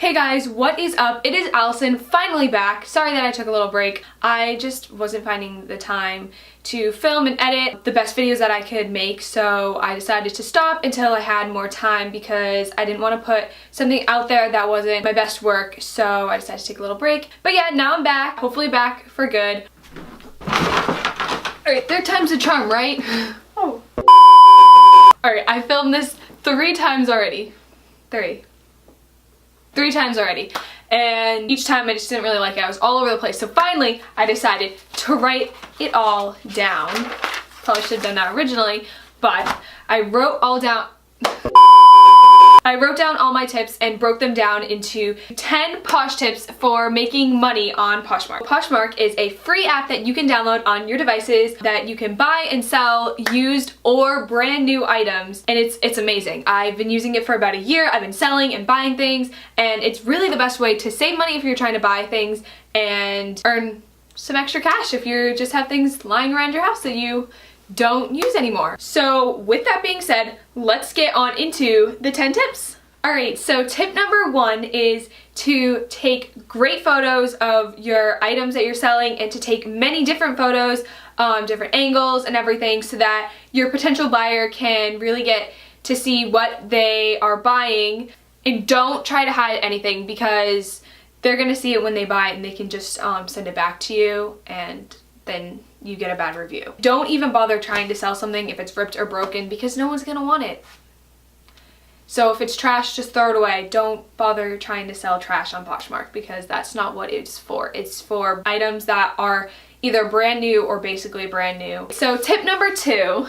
Hey guys, what is up? It is Allison, finally back. Sorry that I took a little break. I just wasn't finding the time to film and edit the best videos that I could make, so I decided to stop until I had more time because I didn't want to put something out there that wasn't my best work, so I decided to take a little break. But yeah, now I'm back, hopefully back for good. Alright, third time's the charm, right? Oh. Alright, I filmed this three times already, and each time I just didn't really like it. I was all over the place. So finally I decided to write it all down. Probably should have done that originally, but I wrote down all my tips and broke them down into 10 Posh tips for making money on Poshmark. Poshmark is a free app that you can download on your devices that you can buy and sell used or brand new items, and it's amazing. I've been using it for about a year. I've been selling and buying things, and it's really the best way to save money if you're trying to buy things and earn some extra cash if you just have things lying around your house that you don't use anymore. So with that being said, let's get on into the 10 tips. Alright, so tip number 1 is to take great photos of your items that you're selling and to take many different photos, different angles and everything, so that your potential buyer can really get to see what they are buying. And don't try to hide anything because they're gonna see it when they buy it and they can just send it back to you, and then you get a bad review. Don't even bother trying to sell something if it's ripped or broken because no one's gonna want it. So if it's trash, just throw it away. Don't bother trying to sell trash on Poshmark because that's not what it's for. It's for items that are either brand new or basically brand new. So tip number 2.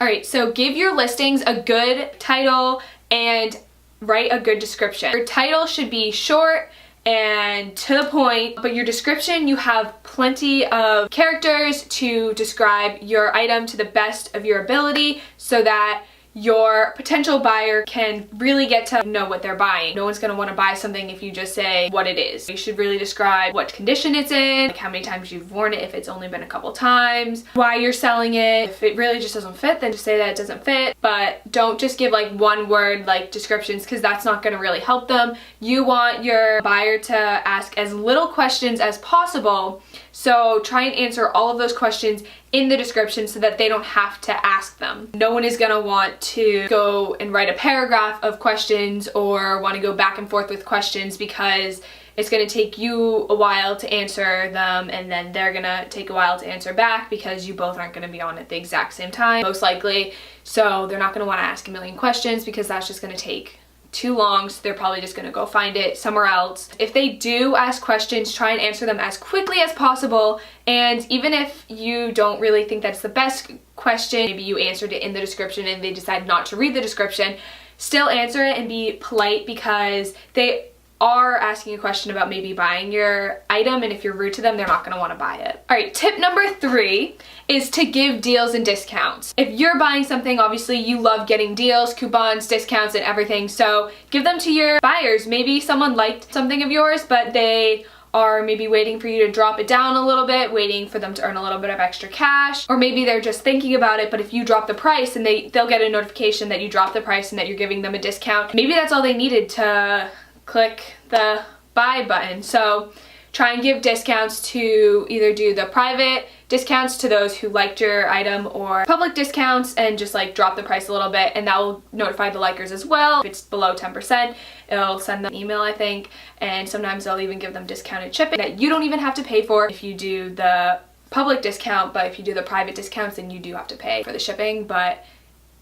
Alright, so give your listings a good title and write a good description. Your title should be short and to the point, but your description, you have plenty of characters to describe your item to the best of your ability so that your potential buyer can really get to know what they're buying. No one's going to want to buy something if you just say what it is. You should really describe what condition it's in, like how many times you've worn it if it's only been a couple times, why you're selling it. If it really just doesn't fit, then just say that it doesn't fit, but don't just give like one word like descriptions because that's not going to really help them. You want your buyer to ask as little questions as possible, so try and answer all of those questions in the description so that they don't have to ask them. No one is gonna want to go and write a paragraph of questions or want to go back and forth with questions because it's gonna take you a while to answer them, and then they're gonna take a while to answer back because you both aren't gonna be on at the exact same time, most likely. So they're not gonna wanna ask a million questions because that's just gonna take too long, so they're probably just gonna go find it somewhere else. If they do ask questions, try and answer them as quickly as possible, and even if you don't really think that's the best question, maybe you answered it in the description and they decide not to read the description, still answer it and be polite because they are asking a question about maybe buying your item, and if you're rude to them, they're not going to want to buy it. Alright, tip number 3 is to give deals and discounts. If you're buying something, obviously you love getting deals, coupons, discounts, and everything, so give them to your buyers. Maybe someone liked something of yours, but they are maybe waiting for you to drop it down a little bit, waiting for them to earn a little bit of extra cash, or maybe they're just thinking about it, but if you drop the price and they'll get a notification that you dropped the price and that you're giving them a discount, maybe that's all they needed to click the buy button. So try and give discounts to either do the private discounts to those who liked your item or public discounts and just like drop the price a little bit, and that will notify the likers as well. If it's below 10%, it'll send them an email, I think, and sometimes they'll even give them discounted shipping that you don't even have to pay for if you do the public discount, but if you do the private discounts then you do have to pay for the shipping, but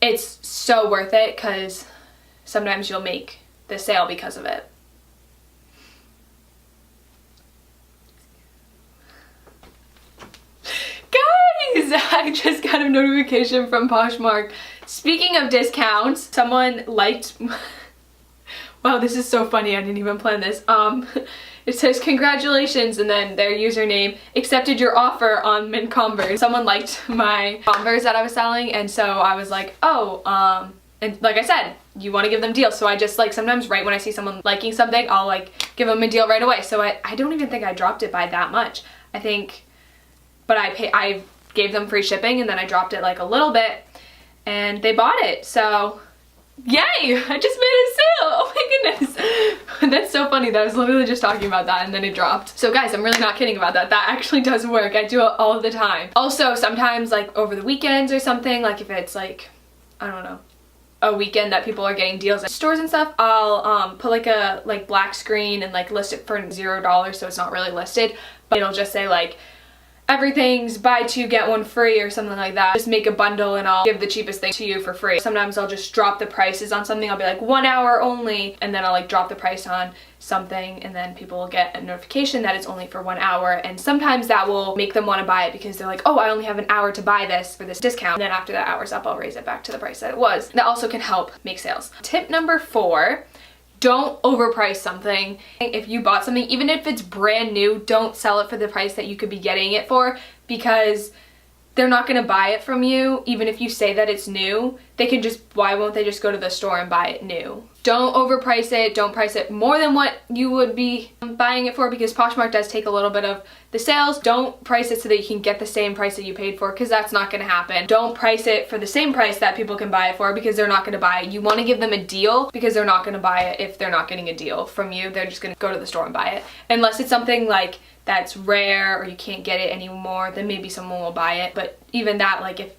it's so worth it because sometimes you'll make the sale because of it. Guys, I just got a notification from Poshmark. Speaking of discounts, someone liked... Wow, this is so funny. I didn't even plan this. It says, congratulations, and then their username accepted your offer on Mint Converse. Someone liked my Converse that I was selling, and so I was like, oh, and like I said, you want to give them deals. So I just like sometimes right when I see someone liking something, I'll like give them a deal right away. So I don't even think I dropped it by that much. I think, but I gave them free shipping and then I dropped it like a little bit and they bought it. So yay, I just made a sale. Oh my goodness. That's so funny that I was literally just talking about that and then it dropped. So guys, I'm really not kidding about that. That actually does work. I do it all the time. Also, sometimes like over the weekends or something, like if it's like, I don't know, a weekend that people are getting deals at stores and stuff, I'll put like a black screen and like list it for $0 so it's not really listed, but it'll just say like everything's buy two get one free or something like that. Just make a bundle and I'll give the cheapest thing to you for free. Sometimes I'll just drop the prices on something. I'll be like 1 hour only, and then I'll like drop the price on something, and then people will get a notification that it's only for 1 hour, and sometimes that will make them want to buy it because they're like, oh, I only have an hour to buy this for this discount, and then after that hour's up I'll raise it back to the price that it was. That also can help make sales. Tip number 4, don't overprice something. If you bought something, even if it's brand new, don't sell it for the price that you could be getting it for, because they're not going to buy it from you. Even if you say that it's new, they can just, why won't they just go to the store and buy it new? Don't overprice it. Don't price it more than what you would be buying it for, because Poshmark does take a little bit of the sales. Don't price it so that you can get the same price that you paid for, because that's not going to happen. Don't price it for the same price that people can buy it for, because they're not going to buy it. You want to give them a deal, because they're not going to buy it if they're not getting a deal from you. They're just going to go to the store and buy it. Unless it's something like that's rare or you can't get it anymore, then maybe someone will buy it. But even that, like if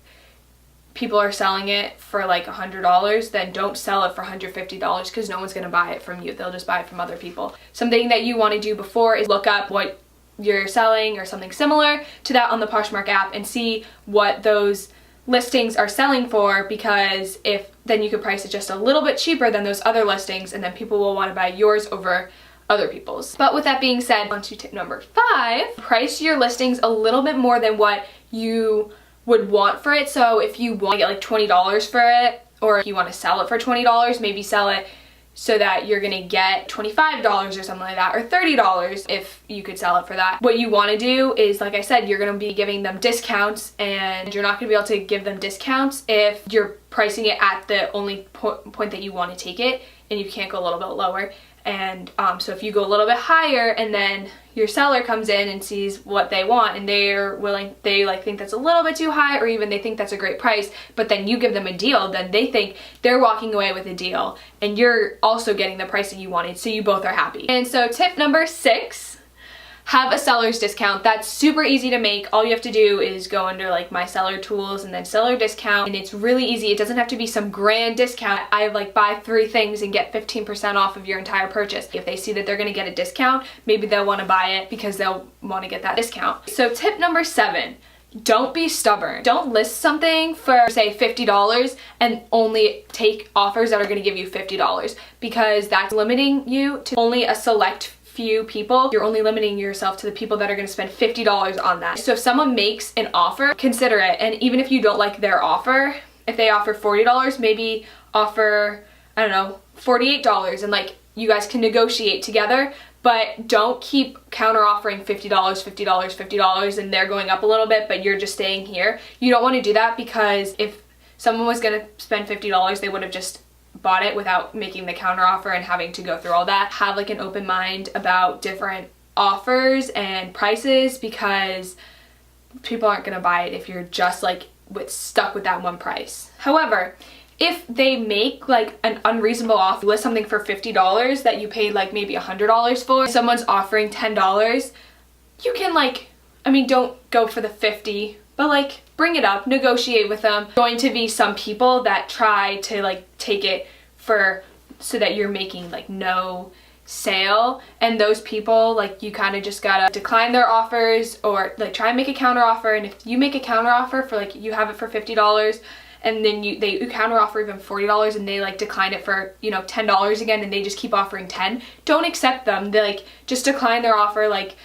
people are selling it for like $100, then don't sell it for $150, because no one's going to buy it from you. They'll just buy it from other people. Something that you want to do before is look up what you're selling or something similar to that on the Poshmark app and see what those listings are selling for, because if then you could price it just a little bit cheaper than those other listings, and then people will want to buy yours over other people's. But with that being said, on to tip number 5, price your listings a little bit more than what you would want for it. So if you want to get like $20 for it, or if you want to sell it for $20, maybe sell it so that you're gonna get $25 or something like that, or $30 if you could sell it for that. What you want to do is, like I said, you're gonna be giving them discounts, and you're not gonna be able to give them discounts if you're pricing it at the only point that you want to take it, and you can't go a little bit lower. And so if you go a little bit higher and then your seller comes in and sees what they want and they're willing, they like think that's a little bit too high, or even they think that's a great price, but then you give them a deal, then they think they're walking away with a deal and you're also getting the price that you wanted, so you both are happy. And so tip number 6, have a seller's discount. That's super easy to make. All you have to do is go under like my seller tools and then seller discount, and it's really easy. It doesn't have to be some grand discount. I have like buy 3 things and get 15% off of your entire purchase. If they see that they're gonna get a discount, maybe they'll want to buy it because they'll want to get that discount. So tip number 7, don't be stubborn. Don't list something for say $50 and only take offers that are gonna give you $50, because that's limiting you to only a select few people. You're only limiting yourself to the people that are going to spend $50 on that. So if someone makes an offer, consider it. And even if you don't like their offer, if they offer $40, maybe offer, I don't know, $48, and like you guys can negotiate together, but don't keep counter offering $50, $50, $50, and they're going up a little bit, but you're just staying here. You don't want to do that, because if someone was going to spend $50, they would have just bought it without making the counter offer and having to go through all that. Have like an open mind about different offers and prices, because people aren't gonna buy it if you're just like stuck with that one price. However, if they make like an unreasonable offer, list something for $50 that you paid like maybe $100 for, someone's offering $10, you can like, I mean, don't go for the 50, but like bring it up, negotiate with them. Going to be some people that try to like take it for so that you're making like no sale, and those people, like, you kind of just gotta decline their offers or like try and make a counter offer. And if you make a counter offer for like, you have it for $50 and then they counter offer even $40 and they like decline it for, you know, $10 again, and they just keep offering 10, don't accept them. They like just decline their offer. Like,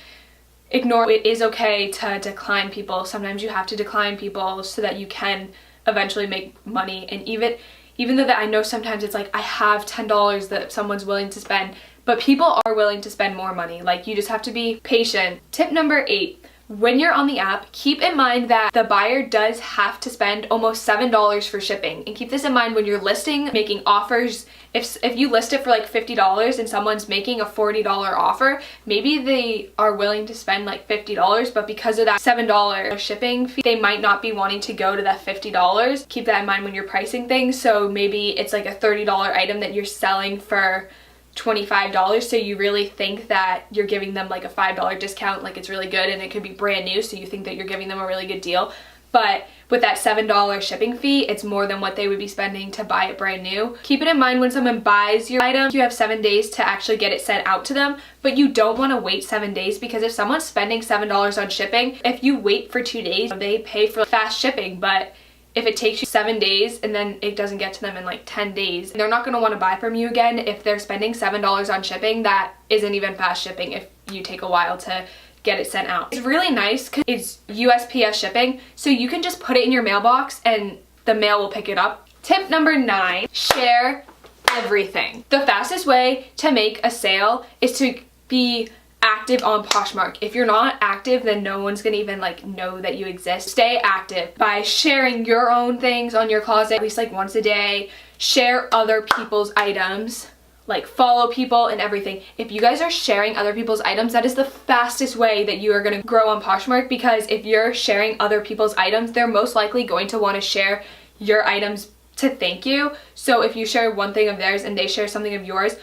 ignore. It is okay to decline people. Sometimes you have to decline people so that you can eventually make money. And even though that I know sometimes it's like I have $10 that someone's willing to spend, but people are willing to spend more money. Like, you just have to be patient. Tip number 8. When you're on the app, keep in mind that the buyer does have to spend almost $7 for shipping. And keep this in mind when you're listing, making offers. If you list it for like $50 and someone's making a $40 offer, maybe they are willing to spend like $50, but because of that $7 shipping fee, they might not be wanting to go to that $50. Keep that in mind when you're pricing things. So maybe it's like a $30 item that you're selling for $25, so you really think that you're giving them like a $5 discount, like it's really good, and it could be brand new, so you think that you're giving them a really good deal. But with that $7 shipping fee, it's more than what they would be spending to buy it brand new. Keep it in mind when someone buys your item, you have 7 days to actually get it sent out to them, but you don't want to wait 7 days, because if someone's spending $7 on shipping, if you wait for 2 days, they pay for fast shipping. But if it takes you 7 days and then it doesn't get to them in like 10 days, they're not going to want to buy from you again if they're spending $7 on shipping. That isn't even fast shipping if you take a while to get it sent out. It's really nice because it's USPS shipping, so you can just put it in your mailbox and the mail will pick it up. Tip number 9, share everything. The fastest way to make a sale is to be active on Poshmark. If you're not active, then no one's gonna even like know that you exist. Stay active by sharing your own things on your closet at least like once a day. Share other people's items, like follow people and everything. If you guys are sharing other people's items, that is the fastest way that you are going to grow on Poshmark, because if you're sharing other people's items, they're most likely going to want to share your items to thank you. So if you share one thing of theirs and they share something of yours,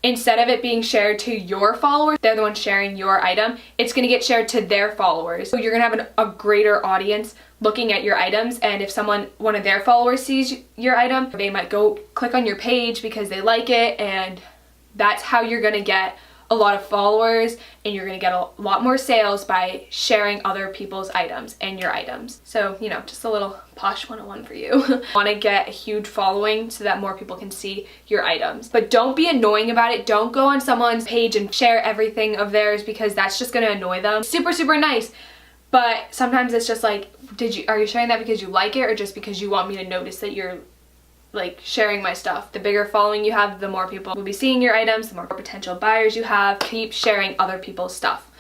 instead of it being shared to your followers, they're the ones sharing your item, it's going to get shared to their followers. So you're going to have a greater audience looking at your items, and if one of their followers sees your item, they might go click on your page because they like it, and that's how you're going to get a lot of followers, and you're going to get a lot more sales by sharing other people's items and your items. So, you know, just a little Posh 101 for you. Want to get a huge following so that more people can see your items. But don't be annoying about it. Don't go on someone's page and share everything of theirs, because that's just going to annoy them. Super, super nice. But sometimes it's just like, are you sharing that because you like it, or just because you want me to notice that you're like sharing my stuff? The bigger following you have, the more people will be seeing your items, the more potential buyers you have. Keep sharing other people's stuff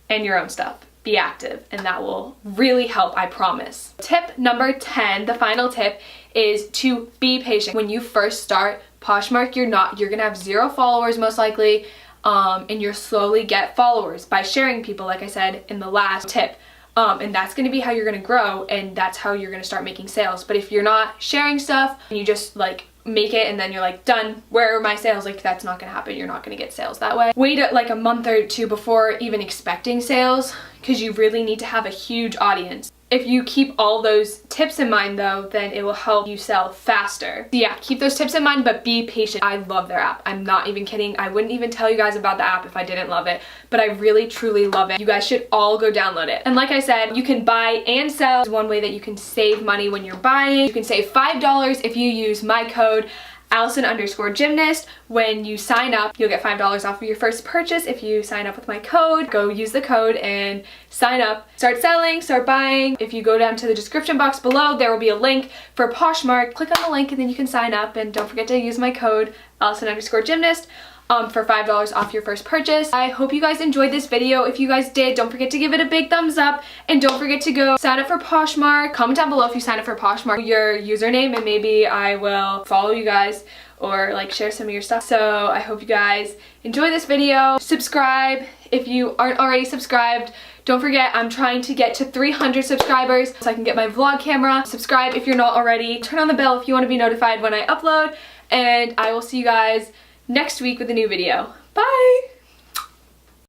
and your own stuff. Be active, and that will really help, I promise. Tip number 10, the final tip, is to be patient. When you first start Poshmark, you're gonna have 0 followers most likely, and you'll slowly get followers by sharing people, like I said in the last tip. And that's going to be how you're going to grow, and that's how you're going to start making sales. But if you're not sharing stuff and you just like make it and then you're like, done, where are my sales? Like, that's not going to happen. You're not going to get sales that way. Wait like a month or 2 before even expecting sales, because you really need to have a huge audience. If you keep all those tips in mind though, then it will help you sell faster. So yeah, keep those tips in mind, but be patient. I love their app. I'm not even kidding. I wouldn't even tell you guys about the app if I didn't love it, but I really truly love it. You guys should all go download it. And like I said, you can buy and sell. It's one way that you can save money when you're buying. You can save $5 if you use my code Allison_gymnast. When you sign up, you'll get $5 off of your first purchase if you sign up with my code. Go use the code and sign up. Start selling, start buying. If you go down to the description box below, there will be a link for Poshmark. Click on the link and then you can sign up, and don't forget to use my code Allison_gymnast for $5 off your first purchase. I hope you guys enjoyed this video. If you guys did, don't forget to give it a big thumbs up, and don't forget to go sign up for Poshmark. Comment down below if you sign up for Poshmark, your username, and maybe I will follow you guys or like share some of your stuff. So I hope you guys enjoy this video. Subscribe if you aren't already subscribed. Don't forget, I'm trying to get to 300 subscribers so I can get my vlog camera. Subscribe if you're not already. Turn on the bell if you want to be notified when I upload, and I will see you guys next week with a new video. Bye!